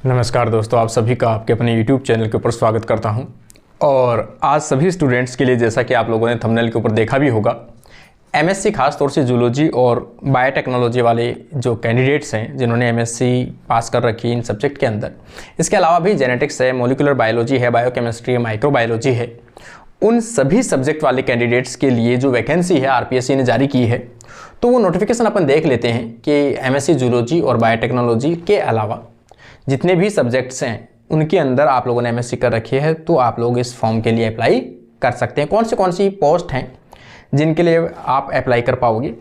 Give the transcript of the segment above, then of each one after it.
नमस्कार दोस्तों, आप सभी का आपके अपने YouTube चैनल के ऊपर स्वागत करता हूं। और आज सभी स्टूडेंट्स के लिए, जैसा कि आप लोगों ने थंबनेल के ऊपर देखा भी होगा, एमएससी खास तौर से जूलॉजी और बायोटेक्नोलॉजी वाले जो कैंडिडेट्स हैं जिन्होंने एमएससी पास कर रखी है इन सब्जेक्ट के अंदर, इसके अलावा भी जेनेटिक्स है, मोलिकुलर बायोलॉजी है, बायोकेमिस्ट्री है, माइक्रोबायोलॉजी है, उन सभी सब्जेक्ट वाले कैंडिडेट्स के लिए जो वैकेंसी है आरपीएससी ने जारी की है, तो वो नोटिफिकेशन अपन देख लेते हैं कि एमएससी जूलॉजी और बायोटेक्नोलॉजी के अलावा जितने भी सब्जेक्ट्स हैं उनके अंदर आप लोगों ने एमएससी कर रखी है, तो आप लोग इस फॉर्म के लिए अप्लाई कर सकते हैं। कौन सी पोस्ट हैं जिनके लिए आप अप्लाई कर पाओगे,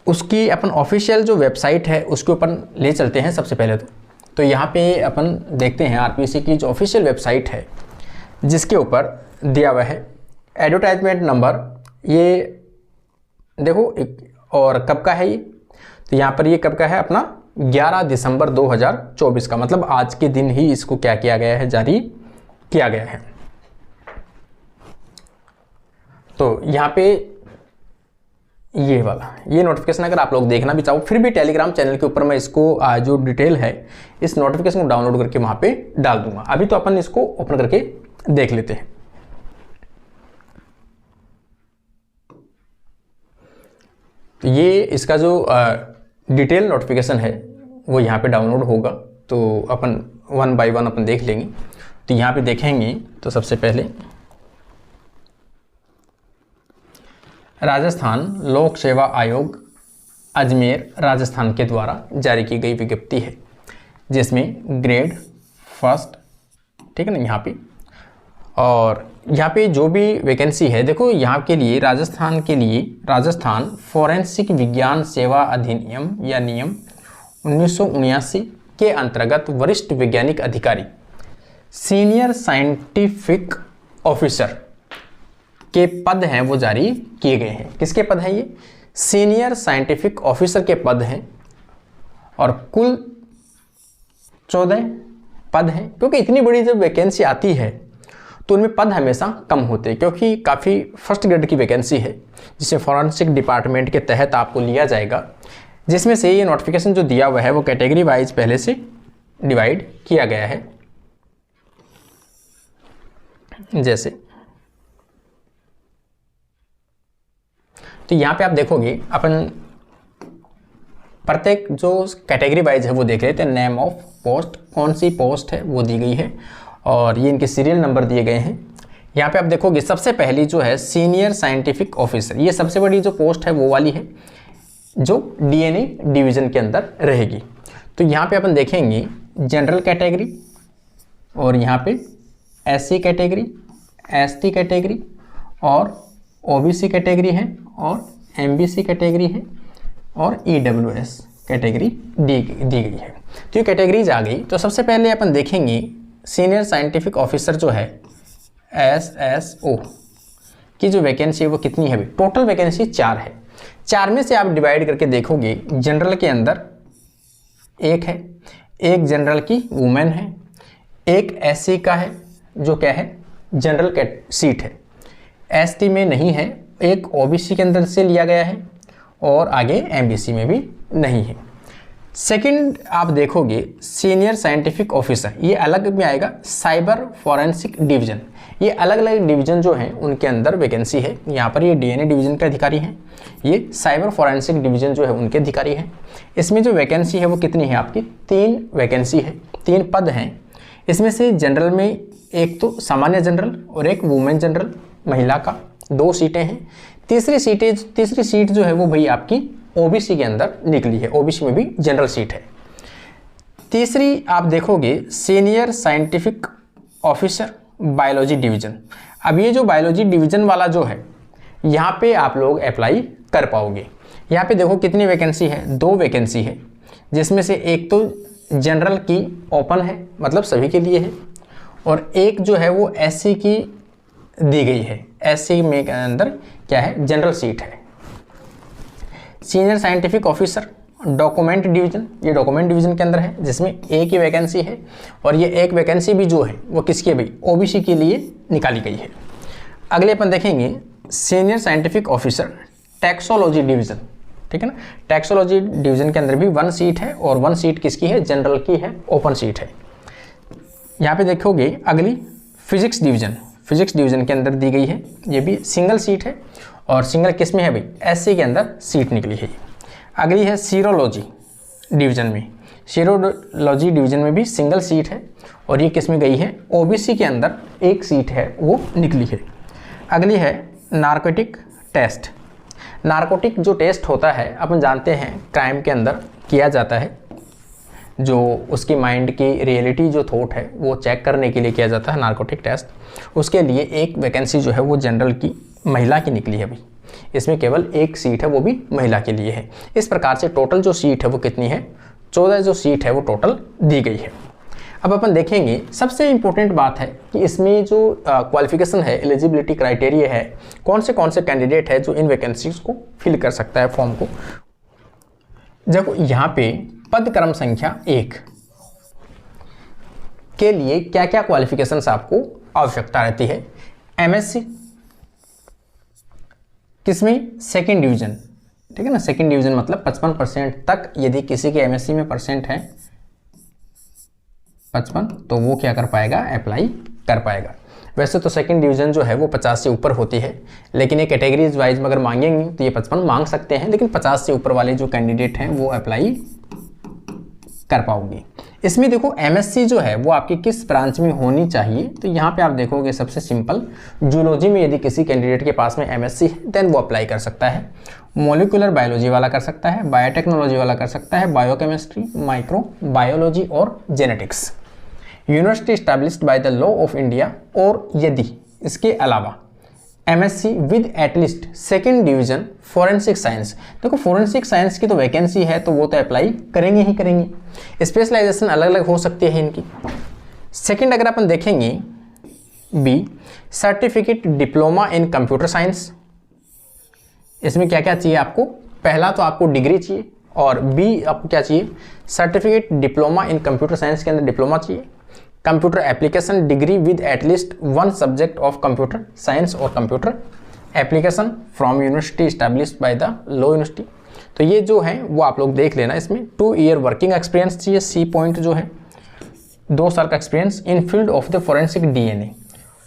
उसकी अपन ऑफिशियल जो वेबसाइट है उसके ऊपर ले चलते हैं। सबसे पहले तो यहाँ पे अपन देखते हैं आरपीएससी की जो ऑफिशियल वेबसाइट है, जिसके ऊपर दिया हुआ है एडवर्टाइजमेंट नंबर, ये देखो और कब का है ये, तो यहाँ पर ये कब का है अपना 11 दिसंबर 2024 का, मतलब आज के दिन ही इसको क्या किया गया है, जारी किया गया है। तो यहाँ पे ये वाला ये नोटिफिकेशन अगर आप लोग देखना भी चाहो, फिर भी टेलीग्राम चैनल के ऊपर मैं इसको जो डिटेल है इस नोटिफिकेशन को डाउनलोड करके वहाँ पे डाल दूंगा। अभी तो अपन इसको ओपन करके देख लेते हैं। तो ये इसका जो डिटेल नोटिफिकेशन है वो यहाँ पे डाउनलोड होगा, तो अपन वन बाय वन अपन देख लेंगे। तो यहाँ पे देखेंगे तो सबसे पहले राजस्थान लोक सेवा आयोग अजमेर राजस्थान के द्वारा जारी की गई विज्ञप्ति है, जिसमें ग्रेड फर्स्ट, ठीक है ना, यहाँ पे। और यहाँ पे जो भी वैकेंसी है, देखो यहाँ के लिए राजस्थान फोरेंसिक विज्ञान सेवा अधिनियम या नियम 1979 के अंतर्गत वरिष्ठ वैज्ञानिक अधिकारी सीनियर साइंटिफिक ऑफिसर के पद हैं वो जारी किए गए हैं। किसके पद हैं ये? सीनियर साइंटिफिक ऑफिसर के पद हैं, और कुल 14 पद हैं। क्योंकि इतनी बड़ी जब वैकेंसी आती है तो उनमें पद हमेशा कम होते हैं, क्योंकि काफ़ी फर्स्ट ग्रेड की वैकेंसी है जिसे फॉरेंसिक डिपार्टमेंट के तहत आपको लिया जाएगा, जिसमें से ये नोटिफिकेशन जो दिया हुआ है वो कैटेगरी वाइज पहले से डिवाइड किया गया है। जैसे तो यहाँ पे आप देखोगे, अपन प्रत्येक जो कैटेगरी वाइज है वो देख लेते हैं। नेम ऑफ पोस्ट, कौन सी पोस्ट है वो दी गई है, और ये इनके सीरियल नंबर दिए गए हैं। यहाँ पे आप देखोगे सबसे पहली जो है सीनियर साइंटिफिक ऑफिसर, ये सबसे बड़ी जो पोस्ट है वो वाली है जो डीएनए डिवीज़न के अंदर रहेगी। तो यहाँ पे अपन देखेंगे जनरल कैटेगरी, और यहाँ पे एससी कैटेगरी, एसटी कैटेगरी और ओबीसी कैटेगरी है, और एमबीसी कैटेगरी है, और ईडब्ल्यूएस कैटेगरी दी गई है। तो ये कैटेगरीज आ गई। तो सबसे पहले अपन देखेंगे सीनियर साइंटिफिक ऑफिसर जो है एसएसओ की जो वैकेंसी है वो कितनी है। टोटल वैकेंसी 4 है। 4 में से आप डिवाइड करके देखोगे, जनरल के अंदर 1 है, एक जनरल की वुमेन है, एक एससी का है जो क्या है जनरल सीट है, एसटी में नहीं है, एक ओबीसी के अंदर से लिया गया है, और आगे एमबीसी में भी नहीं है। सेकंड आप देखोगे सीनियर साइंटिफिक ऑफिसर, ये अलग में आएगा। साइबर फॉरेंसिक डिवीजन, ये अलग अलग डिवीजन जो हैं उनके अंदर वैकेंसी है। यहाँ पर ये डीएनए डिवीजन के अधिकारी हैं, ये साइबर फॉरेंसिक डिवीजन जो है उनके अधिकारी हैं। इसमें जो वैकेंसी है वो कितनी है आपकी? 3 वैकेंसी है, 3 पद हैं। इसमें से जनरल में एक तो सामान्य जनरल और एक वुमेन जनरल महिला का 2 सीटें हैं। तीसरी सीट जो है वो भाई आपकी ओबीसी के अंदर निकली है, ओबीसी में भी जनरल सीट है। तीसरी आप देखोगे senior scientific officer biology division. अब ये जो बायोलॉजी डिवीजन वाला जो है यहाँ पे आप लोग अप्लाई कर पाओगे। यहाँ पे देखो कितनी वैकेंसी है, 2 वैकेंसी है, जिसमें से एक तो जनरल की ओपन है, मतलब सभी के लिए है, और एक जो है वो एससी की दी गई है। एससी में के अंदर क्या है, जनरल सीट है। Senior scientific officer document division, ये डॉक्यूमेंट डिवीजन के अंदर है, जिसमें एक ही वैकेंसी है, और ये एक वैकेंसी भी जो है वो किसकी है भाई, ओबीसी के लिए निकाली गई है। अगले अपन देखेंगे सीनियर साइंटिफिक ऑफिसर टैक्सोलॉजी डिवीजन, ठीक है ना। टैक्सोलॉजी डिवीजन के अंदर भी 1 सीट है और 1 सीट किसकी है, जनरल की है, ओपन सीट है। यहाँ पे देखोगे अगली फिजिक्स डिवीजन, फिजिक्स डिवीजन के अंदर दी गई है, ये भी सिंगल सीट है और सिंगल किस में है भाई, एससी के अंदर सीट निकली है। अगली है सीरोलॉजी डिवीजन में, सीरोलॉजी डिवीजन में भी सिंगल सीट है और ये किस में गई है, ओबीसी के अंदर 1 सीट है वो निकली है। अगली है नारकोटिक टेस्ट। नारकोटिक जो टेस्ट होता है अपन जानते हैं क्राइम के अंदर किया जाता है, जो उसकी माइंड की रियलिटी जो थॉट है वो चेक करने के लिए किया जाता है नारकोटिक टेस्ट। उसके लिए एक वैकेंसी जो है वो जनरल की महिला की निकली है भाई, इसमें केवल 1 सीट है वो भी महिला के लिए है। इस प्रकार से टोटल जो सीट है वो कितनी है, 14 जो सीट है वो टोटल दी गई है। अब अपन देखेंगे सबसे इम्पोर्टेंट बात है कि इसमें जो क्वालिफिकेशन है, एलिजिबिलिटी क्राइटेरिया है, कौन से कैंडिडेट है जो इन वैकेंसीज को फिल कर सकता है फॉर्म को। जब यहाँ पे पद क्रम संख्या 1 के लिए क्या क्या क्वालिफिकेशंस आपको आवश्यकता रहती है, एमएससी किसमें, सेकंड डिवीजन, ठीक है ना। सेकंड डिवीजन मतलब 55% तक यदि किसी के एमएससी में परसेंट है 55, तो वो क्या कर पाएगा, अप्लाई कर पाएगा। वैसे तो सेकंड डिवीजन जो है वो 50 से ऊपर होती है, लेकिन ये कैटेगरीज वाइज में अगर मांगेंगे तो ये 55 मांग सकते हैं, लेकिन 50 से ऊपर वाले जो कैंडिडेट हैं वो अप्लाई कर पाओगे। इसमें देखो एमएससी जो है वो आपकी किस ब्रांच में होनी चाहिए, तो यहाँ पे आप देखोगे सबसे सिंपल, जूलॉजी में यदि किसी कैंडिडेट के पास में एमएससी है देन वो अप्लाई कर सकता है। मॉलिक्यूलर बायोलॉजी वाला कर सकता है, बायोटेक्नोलॉजी वाला कर सकता है, बायोकेमिस्ट्री, माइक्रो बायोलॉजी और genetics, university established by the law of India, और यदि इसके अलावा MSc with at least second division forensic science. देखो फॉरेंसिक साइंस की तो वैकेंसी है तो वो तो अप्लाई करेंगे ही करेंगे, स्पेशलाइजेशन अलग अलग हो सकती है इनकी। सेकंड अगर अपन देखेंगे B, certificate diploma in computer science. इसमें क्या क्या चाहिए आपको, पहला तो आपको डिग्री चाहिए और बी आपको क्या चाहिए, certificate diploma in computer science के अंदर डिप्लोमा चाहिए, computer application degree with at least 1 subject of computer science और computer application from university established by the law university. तो ये जो है वो आप लोग देख लेना। इसमें 2 ईयर वर्किंग एक्सपीरियंस चाहिए, सी पॉइंट जो है 2 साल का experience in field of the forensic DNA.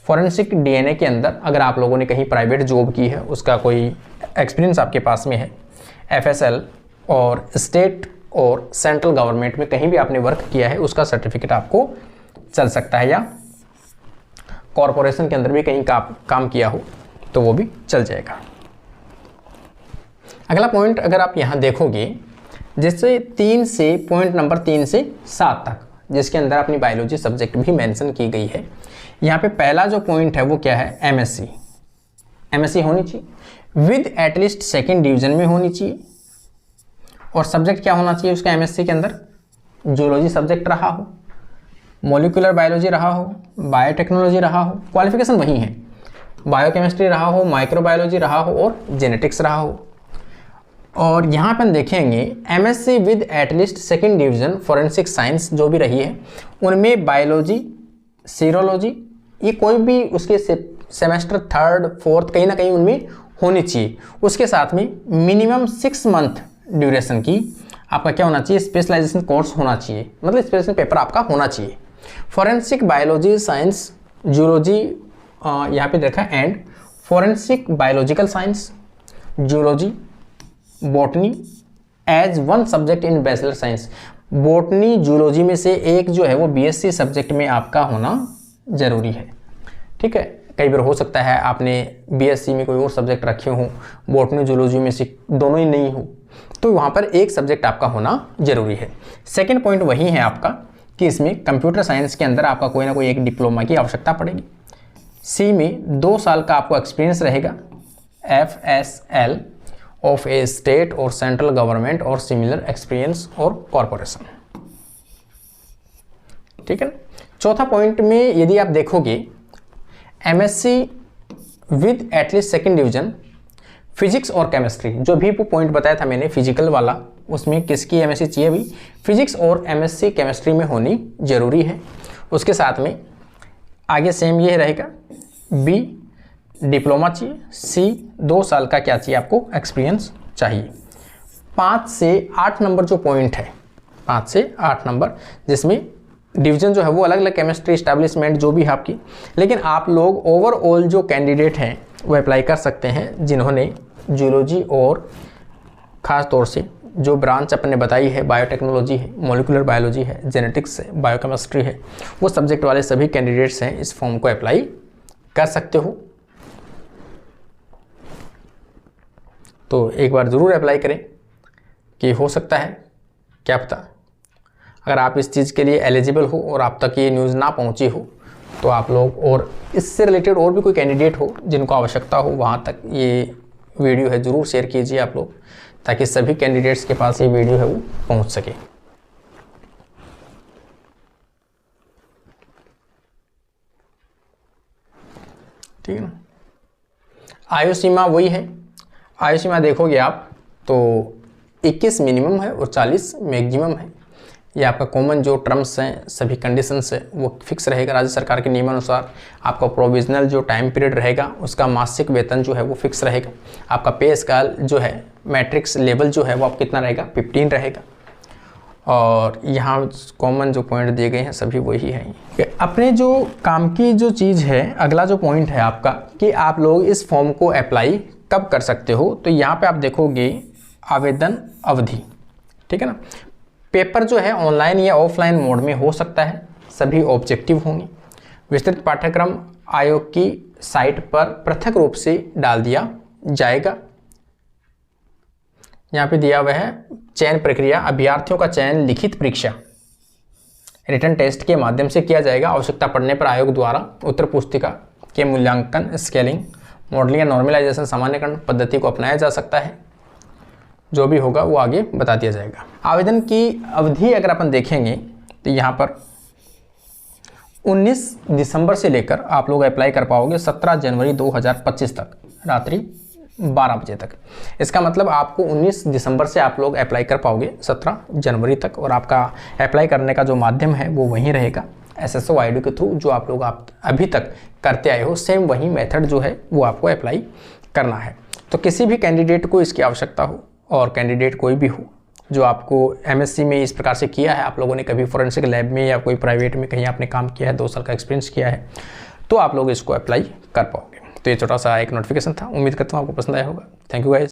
Forensic DNA के अंदर अगर आप लोगों ने कहीं प्राइवेट जॉब की है, उसका कोई एक्सपीरियंस आपके पास में है, एफएसएल और स्टेट और सेंट्रल गवर्नमेंट में कहीं भी आपने वर्क किया है, उसका सर्टिफिकेट आपको चल सकता है, या कॉरपोरेशन के अंदर भी कहीं काम किया हो तो वो भी चल जाएगा। अगला पॉइंट अगर आप यहाँ देखोगे, जैसे 3 से पॉइंट नंबर 3 से 7 तक, जिसके अंदर अपनी बायोलॉजी सब्जेक्ट भी मेंशन की गई है। यहाँ पे पहला जो पॉइंट है वो क्या है, एमएससी। एमएससी होनी चाहिए विद एटलीस्ट सेकेंड डिवीजन में होनी चाहिए, और सब्जेक्ट क्या होना चाहिए उसका एमएससी के अंदर, जूलॉजी सब्जेक्ट रहा हो, मॉलिक्यूलर बायोलॉजी रहा हो, बायोटेक्नोलॉजी रहा हो, क्वालिफिकेशन वही है, बायोकेमिस्ट्री रहा हो, माइक्रोबायोलॉजी रहा हो और जेनेटिक्स रहा हो। और यहाँ पर देखेंगे MSc with at least second division forensic science जो भी रही है, उनमें बायोलॉजी, सीरोलॉजी, ये कोई भी उसके सेमेस्टर 3rd 4th कहीं ना कहीं उनमें होनी चाहिए। उसके साथ में मिनिमम 6 मंथ ड्यूरेशन की आपका क्या होना चाहिए, स्पेशलाइजेशन कोर्स होना चाहिए, मतलब स्पेशल पेपर आपका होना चाहिए। फॉरेंसिक बायोलॉजी साइंस, जूलॉजी यहाँ पे देखा, and forensic biological science, zoology, botany as 1 subject in bachelor science. Botany zoology में से एक जो है वो बीएससी सब्जेक्ट में आपका होना जरूरी है, ठीक है। कई बार हो सकता है आपने बीएससी में कोई और सब्जेक्ट रखे हों, बॉटनी जूलॉजी में से दोनों ही नहीं हो, तो वहाँ पर एक सब्जेक्ट आपका होना जरूरी है। सेकेंड पॉइंट वही है आपका कि इसमें कंप्यूटर साइंस के अंदर आपका कोई ना कोई एक डिप्लोमा की आवश्यकता पड़ेगी। सी में 2 साल का आपको एक्सपीरियंस रहेगा, एफएसएल ऑफ ए स्टेट और सेंट्रल गवर्नमेंट और सिमिलर एक्सपीरियंस और कॉरपोरेशन, ठीक है ना। चौथा पॉइंट में यदि आप देखोगे MSc with at least second division physics और केमिस्ट्री, जो भी वो पॉइंट बताया था मैंने फिजिकल वाला, उसमें किसकी एमएससी चाहिए भी, फिजिक्स और एमएससी केमिस्ट्री में होनी जरूरी है। उसके साथ में आगे सेम ये रहेगा, बी डिप्लोमा चाहिए, सी 2 साल का क्या चाहिए आपको एक्सपीरियंस चाहिए। 5 से 8 नंबर जो पॉइंट है, 5 से 8 नंबर, जिसमें डिवीजन जो है वो अलग अलग केमिस्ट्री इस्टेब्लिशमेंट जो भी है आपकी, लेकिन आप लोग ओवरऑल जो कैंडिडेट हैं वो अप्लाई कर सकते हैं जिन्होंने जूलॉजी और ख़ास तौर से जो ब्रांच अपने बताई है, बायोटेक्नोलॉजी है, मोलिकुलर बायोलॉजी है, जेनेटिक्स है, बायोकेमिस्ट्री है, वो सब्जेक्ट वाले सभी कैंडिडेट्स हैं इस फॉर्म को अप्लाई कर सकते हो। तो एक बार ज़रूर अप्लाई करें कि हो सकता है, क्या पता अगर आप इस चीज़ के लिए एलिजिबल हो और आप तक ये न्यूज़ ना पहुंची हो तो आप लोग और इससे रिलेटेड और भी कोई कैंडिडेट हो जिनको आवश्यकता हो, वहाँ तक ये वीडियो है ज़रूर शेयर कीजिए आप लोग, ताकि सभी कैंडिडेट्स के पास ये वीडियो है वो पहुँच सके। ठीक है ना। आयु सीमा वही है, आयु सीमा देखोगे आप तो 21 मिनिमम है और 40 मैक्सिमम है। ये आपका कॉमन जो टर्म्स हैं, सभी कंडीशंस है वो फिक्स रहेगा राज्य सरकार के नियमानुसार। आपका प्रोविजनल जो टाइम पीरियड रहेगा उसका मासिक वेतन जो है वो फिक्स रहेगा। आपका पे स्केल जो है, मैट्रिक्स लेवल जो है वो आप कितना रहेगा, 15 रहेगा। और यहाँ कॉमन जो पॉइंट दिए गए हैं सभी वही हैं। अपने जो काम की जो चीज़ है, अगला जो पॉइंट है आपका कि आप लोग इस फॉर्म को अप्लाई कब कर सकते हो, तो यहाँ पे आप देखोगे आवेदन अवधि। ठीक है ना। पेपर जो है ऑनलाइन या ऑफलाइन मोड में हो सकता है, सभी ऑब्जेक्टिव होंगे। विस्तृत पाठ्यक्रम आयोग की साइट पर पृथक रूप से डाल दिया जाएगा। यहाँ पे दिया हुआ है चयन प्रक्रिया, अभ्यर्थियों का चयन लिखित परीक्षा रिटन टेस्ट के माध्यम से किया जाएगा। आवश्यकता पड़ने पर आयोग द्वारा उत्तर पुस्तिका के मूल्यांकन, स्केलिंग, मॉडलिंग या नॉर्मलाइजेशन सामान्यकरण पद्धति को अपनाया जा सकता है। जो भी होगा वो आगे बता दिया जाएगा। आवेदन की अवधि अगर अपन देखेंगे तो यहाँ पर 19 दिसंबर से लेकर आप लोग अप्लाई कर पाओगे 17 जनवरी 2025 तक, रात्रि 12 बजे तक। इसका मतलब आपको 19 दिसंबर से आप लोग अप्लाई कर पाओगे 17 जनवरी तक, और आपका अप्लाई करने का जो माध्यम है वो वहीं रहेगा, SSO ID के थ्रू जो आप लोग अभी तक करते आए हो, सेम वही मेथड जो है वो आपको अप्लाई करना है। तो किसी भी कैंडिडेट को इसकी आवश्यकता हो, और कैंडिडेट कोई भी हो जो आपको MSc में इस प्रकार से किया है, आप लोगों ने कभी फोरेंसिक लैब में या कोई प्राइवेट में कहीं आपने काम किया है, 2 साल का एक्सपीरियंस किया है, तो आप लोग इसको अप्लाई कर पाओगे। तो ये छोटा सा एक नोटिफिकेशन था, उम्मीद करता हूँ आपको पसंद आया होगा। Thank you guys.